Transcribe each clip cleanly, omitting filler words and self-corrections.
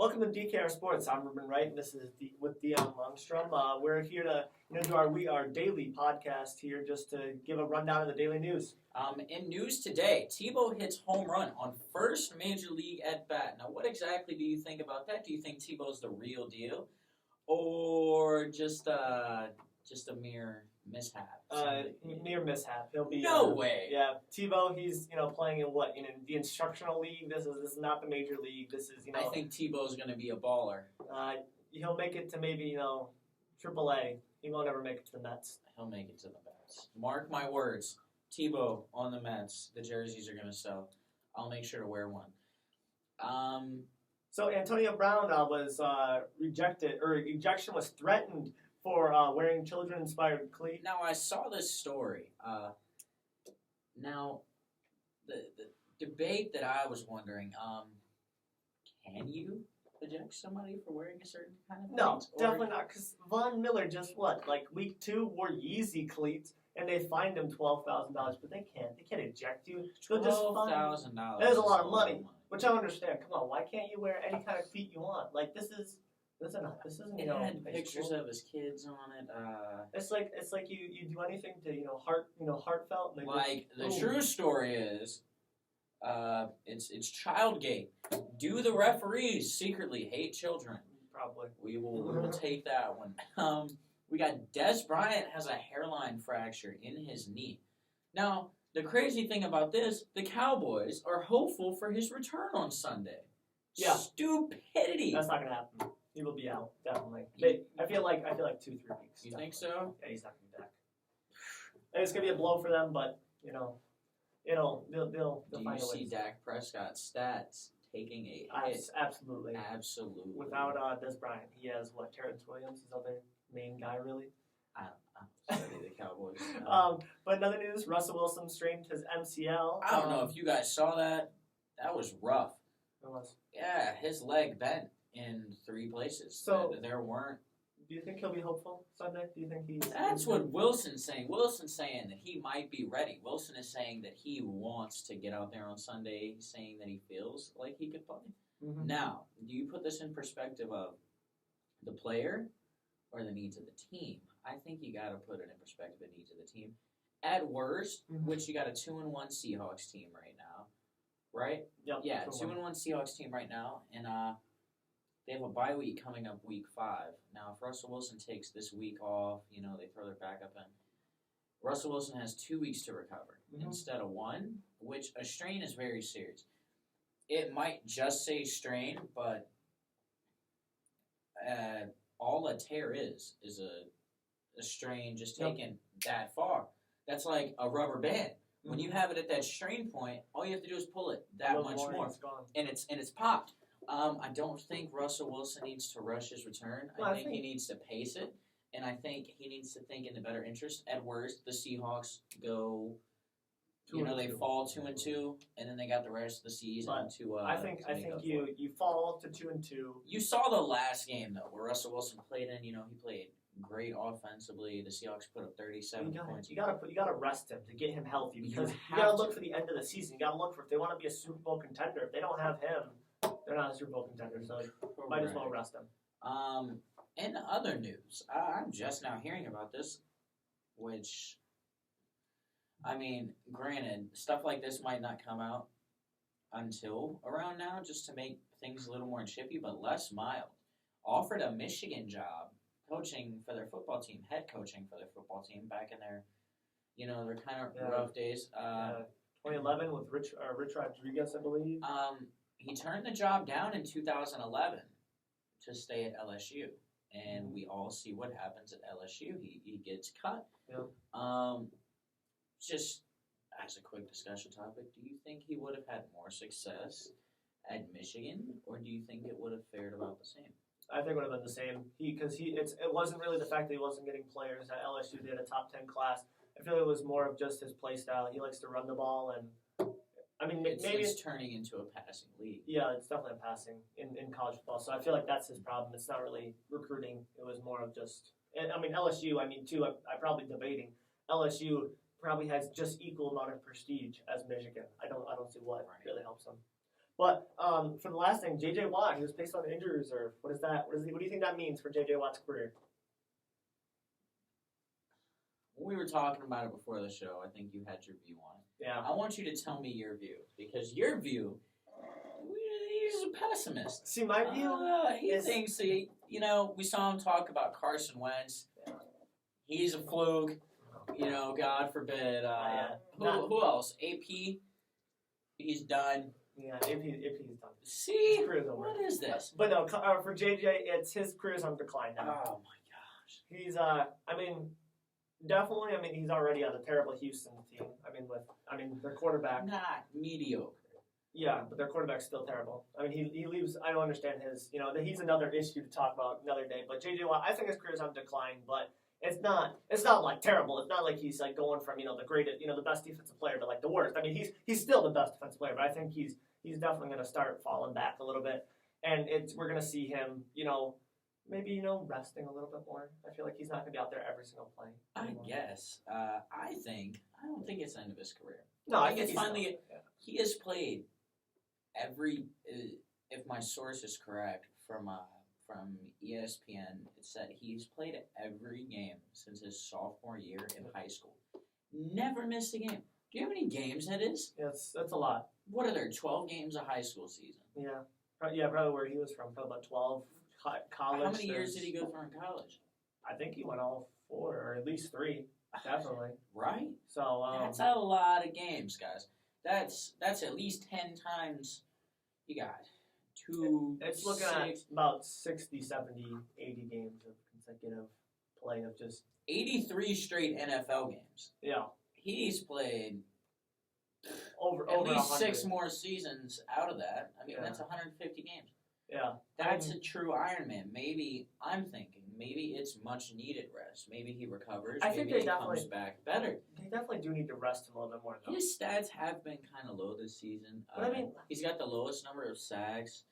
Welcome to DKR Sports. I'm Rubin, Wright, and this is with Deion Lunstrum. We're here to do our daily podcast here, just to give a rundown of the daily news. In news today, Tebow hits home run on first major league at bat. Now, what exactly do you think about that? Do you think Tebow's the real deal, or just a mere mishap? Mere mishap. He'll be no way. Yeah, Tebow. He's playing in the instructional league. This is not the major league. This is I think Tebow's going to be a baller. He'll make it to maybe AAA. He won't ever make it to the Mets. He'll make it to the Mets. Mark my words. Tebow on the Mets. The jerseys are going to sell. I'll make sure to wear one. So Antonio Brown was rejected, or ejection was threatened for wearing children-inspired cleats. Now, I saw this story. Now, the debate that I was wondering, can you eject somebody for wearing a certain kind of No, cleats? definitely not, because Von Miller just, week 2 wore Yeezy cleats, and they fined him $12,000, but they can't eject you. $12,000. That is a lot of money, which I understand. Come on, why can't you wear any kind of cleat you want? This isn't it had pictures of his kids on it. It's like you do anything to heartfelt. And like the true story is, it's Childgate. Do the referees secretly hate children? Probably. We will take that one. We got Des Bryant has a hairline fracture in his knee. Now, the crazy thing about this, the Cowboys are hopeful for his return on Sunday. Yeah. Stupidity. That's not gonna happen. He will be out, definitely. I feel like 2-3 weeks. You definitely. think so? Yeah, he's not gonna be back. And it's gonna be a blow for them, but they'll Do find you a way. see Dak Prescott's stats taking a hit? Absolutely. Absolutely. Without Des Bryant, he has Terrence Williams, his other main guy, really. I don't study the Cowboys. But another news: Russell Wilson strained his MCL. I don't know if you guys saw that. That was rough. It was. Yeah, his leg bent in 3 places. So there weren't. Do you think he'll be hopeful Sunday? Do you think he's? That's what Wilson's saying. Wilson's saying that he might be ready. Wilson is saying that he wants to get out there on Sunday. He's saying that he feels like he could play. Mm-hmm. Now, do you put this in perspective of the player or the needs of the team? I think you got to put it in perspective of the needs of the team. At worst, which you got a 2-1 Seahawks team right now, right? Yep. Yeah, 2-1 Seahawks team right now, and they have a bye week coming up week 5. Now, if Russell Wilson takes this week off, they throw their backup in. Russell Wilson has 2 weeks to recover instead of 1, which a strain is very serious. It might just say strain, but all a tear is a strain just taken that far. That's like a rubber band. When you have it at that strain point, all you have to do is pull it that much more, and it's popped. I don't think Russell Wilson needs to rush his return. I think he needs to pace it, and I think he needs to think in the better interest. At worst, the Seahawks go, they fall 2-2, and then they got the rest of the season to. I think you fall to 2-2. You saw the last game though, where Russell Wilson played in. He played great offensively. The Seahawks put up 37 points. You gotta rest him to get him healthy, because you gotta look for the end of the season. You gotta look for if they want to be a Super Bowl contender. If they don't have him, they're not a Super Bowl contender, so might as well rest him. In other news, I'm just now hearing about this, which, granted, stuff like this might not come out until around now, just to make things a little more chippy, but Les Miles offered a Michigan job coaching for their football team, head coaching for their football team back in their, their kind of rough days. 2011 with Rich Rodriguez, I believe. He turned the job down in 2011 to stay at LSU, and we all see what happens at LSU. He gets cut. Yeah. Just as a quick discussion topic, do you think he would have had more success at Michigan, or do you think it would have fared about the same? I think it would have been the same. It wasn't really the fact that he wasn't getting players at LSU. They had a top 10 class. I feel it was more of just his play style. He likes to run the ball, and maybe it's turning into a passing league. Yeah, it's definitely a passing in college football. So I feel like that's his problem. It's not really recruiting. It was more of just. LSU. Too. I'm probably debating LSU probably has just equal amount of prestige as Michigan. I don't see what really helps them. But for the last thing, J.J. Watt, he was placed on the injury reserve. What is that? What do you think that means for J.J. Watt's career? We were talking about it before the show. I think you had your view on it. Yeah. I want you to tell me your view, because your view, he's a pessimist. See, my view he thinks we saw him talk about Carson Wentz. Yeah. He's a fluke. God forbid. Who else? AP. He's done. Yeah, AP's done. See, His career's over. what is this? But no, for JJ, it's his career's on decline now. Oh my gosh. He's definitely. He's already on a terrible Houston team. Their quarterback. Not mediocre. Yeah, but their quarterback's still terrible. He leaves. I don't understand his. He's another issue to talk about another day. But JJ Watt, I think his career's on decline, but. It's not like terrible. It's not like he's like going from the greatest, the best defensive player to like the worst. He's still the best defensive player, but I think he's definitely going to start falling back a little bit, and we're going to see him, maybe resting a little bit more. I feel like he's not going to be out there every single play anymore. I guess. I don't think it's the end of his career. No, I think it's finally. He has played every. If my source is correct, from ESPN, it said he's played every game since his sophomore year in high school. Never missed a game. Do you know how many games that is? Yes, that's a lot. What are there, 12 games a high school season? Yeah. Probably where he was from. Probably about 12. College. How many years did he go through in college? I think he went all 4, or at least 3. Definitely. Right? So that's a lot of games, guys. That's at least 10 times you got. It's looking at about 60, 70, 80 games of consecutive play of just 83 straight NFL games. Yeah. He's played over at least 100. 6 more seasons out of that. That's 150 games. Yeah. That's a true Iron Man. Maybe it's much needed rest. Maybe he recovers. Maybe he comes back better. They definitely do need to rest him a little bit more, though. His stats have been kind of low this season. But he's got the lowest number of sacks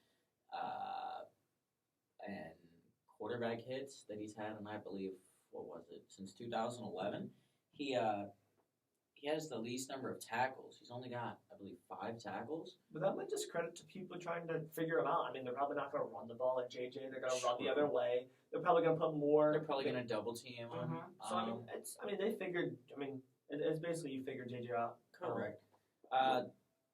and quarterback hits that he's had, and I believe, since 2011. He has the least number of tackles. He's only got, I believe, 5 tackles. But that might discredit to people trying to figure him out. They're probably not going to run the ball at JJ. They're going to run the other way. They're probably going to put more. They're probably going to double team him. Mm-hmm. So they figured. It's basically you figure JJ out. Correct.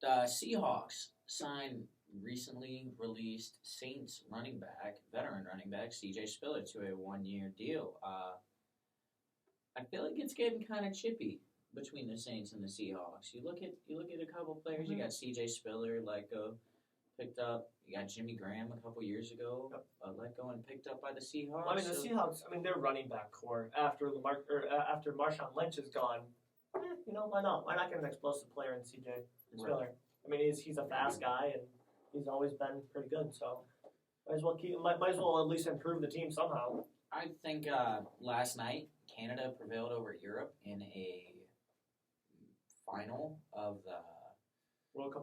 The Seahawks signed recently released Saints veteran running back C.J. Spiller to a 1-year deal. I feel like it's getting kind of chippy between the Saints and the Seahawks. You look at a couple players. Mm-hmm. You got C.J. Spiller picked up. You got Jimmy Graham a couple years ago, let go and picked up by the Seahawks. The Seahawks. Their running back core after Marshawn Lynch is gone. Why not? Why not get an explosive player in C.J. Spiller? Right. He's a fast guy and he's always been pretty good. So might as well at least improve the team somehow. I think last night Canada prevailed over Europe in a final of the World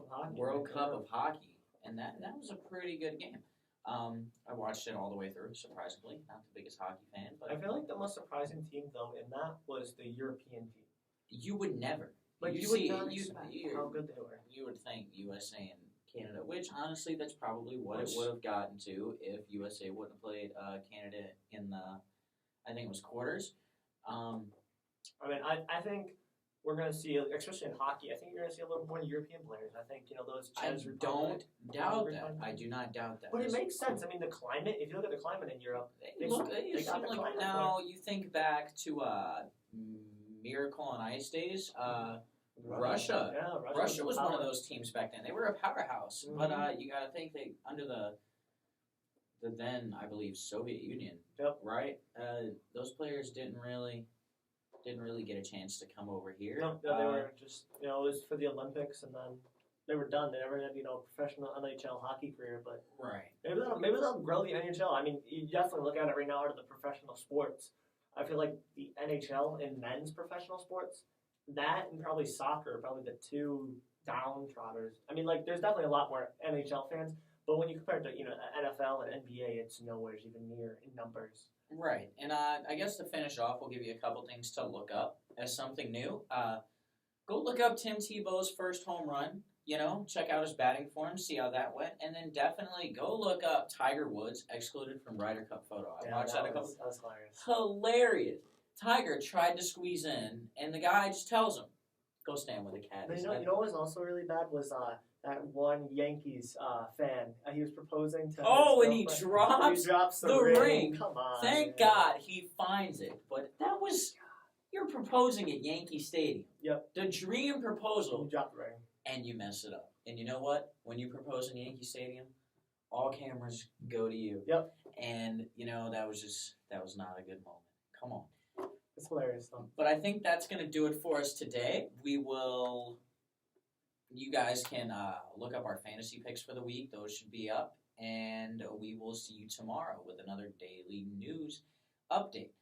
Cup of Hockey. And that was a pretty good game. I watched it all the way through, surprisingly. Not the biggest hockey fan, but I feel like the most surprising team though in that was the European team. You would never. How good they were. You would think USA and Canada, which honestly, that's probably what it would have gotten to if USA wouldn't have played Canada in the, I think it was quarters. I think we're going to see, especially in hockey, I think you're going to see a little more European players. I think, those I don't doubt that. I do not doubt that. But it makes sense. The climate, if you look at the climate in Europe, they seem like now you think back to Miracle on Ice days. Russia. Yeah, Russia was one of those teams back then. They were a powerhouse, but you got to think they under the then I believe Soviet Union. Yep. Right. Those players didn't really get a chance to come over here. No, they were just it was for the Olympics, and then they were done. They never had professional NHL hockey career, but right. Maybe they'll grow the NHL. You definitely look at it right now out of the professional sports. I feel like the NHL in men's professional sports. That and probably soccer are probably the 2 downtrodders. There's definitely a lot more NHL fans, but when you compare it to NFL and NBA, it's nowhere even near in numbers. Right, and I guess to finish off, we'll give you a couple things to look up as something new. Go look up Tim Tebow's first home run check out his batting form, see how that went, and then definitely go look up Tiger Woods excluded from Ryder Cup photo. I watched that a couple. That was hilarious. Hilarious. Tiger tried to squeeze in, and the guy just tells him, "Go stand with the cat." But you know what was also really bad was that one Yankees fan. He was proposing to. And he drops the ring. Come on. Thank God he finds it, but that was you're proposing at Yankee Stadium. Yep. The dream proposal. You dropped the ring. And you mess it up. And you know what? When you propose in Yankee Stadium, all cameras go to you. Yep. And that was not a good moment. Come on. It's hilarious though. But I think that's going to do it for us today. You guys can look up our fantasy picks for the week. Those should be up. And we will see you tomorrow with another daily news update.